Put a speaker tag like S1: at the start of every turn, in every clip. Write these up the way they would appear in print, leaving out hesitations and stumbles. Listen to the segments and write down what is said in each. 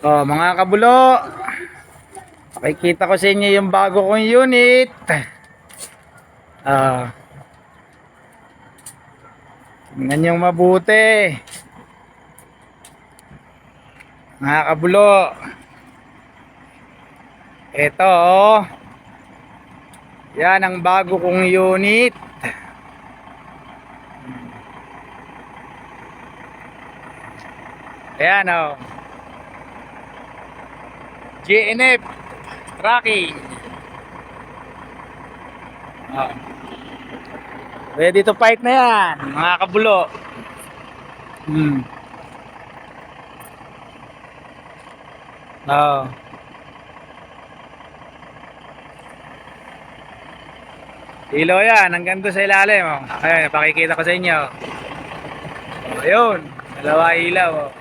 S1: Oh, mga kabulo, makikita ko sa inyo yung bago kong unit. Ah, tingnan nyo mabuti. Mga kabulo, ito oh. Yan ang bago kong unit. Ayan oh. GNF tracking. Oh. Ready to fight na yan, mga kabulo. Oh. Ilaw yan, hanggang doon sa ilalim. Oh. Ayan, pakikita ko sa inyo. Oh, ayun, dalawa ilaw. Oh.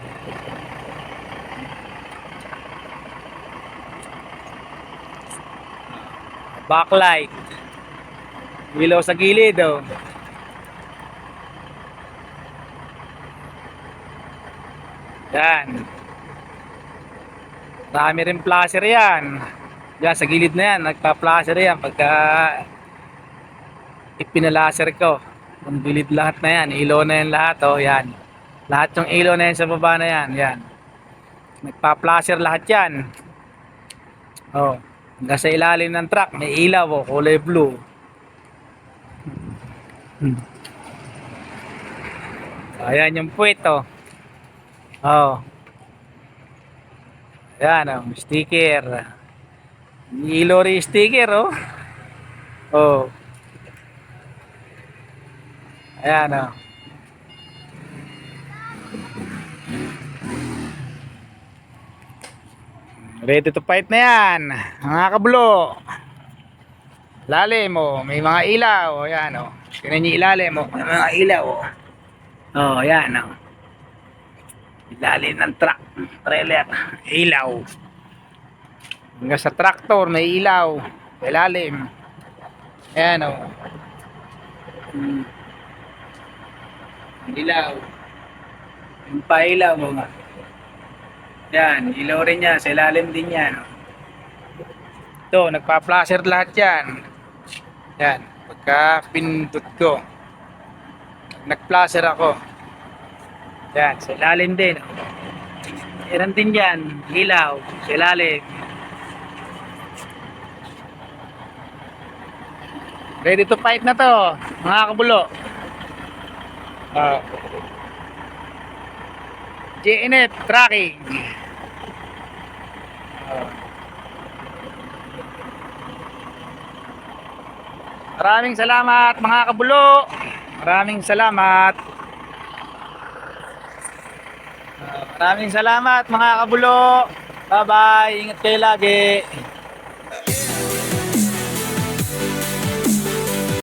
S1: Backlight. Ilaw sa gilid. Oh. Yan. Dami rin flasher yan. Yan, sa gilid na yan. Nagpa-flasher yan pagka ipinalaser ko. Ang gilid lahat na yan. Ilaw na yan lahat. Oh, yan. Lahat yung ilaw na yan sa baba na yan. Yan. Nagpa-flasher lahat yan. Oh. Hanggang sa ilalim ng truck. May ilaw. Oh, kulay blue. Ayan yung puwet. Oh. Oh. Ayan. Oh. Sticker. Ilaw rin sticker. Oh. Oh. Ayan o. Ready to fight na yan, mga kabulo. Lalim o. May mga ilaw. Ayan o. Tingnan niyo ilalim o. May mga ilaw o. O, ayan o. Ilalim ng truck. Trailer. Ilaw. Hanggang sa tractor may ilaw. Ilalim. Ayan o. Ilaw. Yung pailaw mo nga. Yan, ilaw rin yan. Sa ilalim din yan. Ito, nagpa-flasher lahat yan. Yan, pagka pindot ko, nag-flasher ako. Yan, sa ilalim din. Meron din yan, ilaw. Sa ilalim. Ready to fight na to, mga kabulo. GNF tracking. Maraming salamat, mga kabulo. Maraming salamat. Maraming salamat, mga kabulo. Bye bye. Ingat kayo lagi.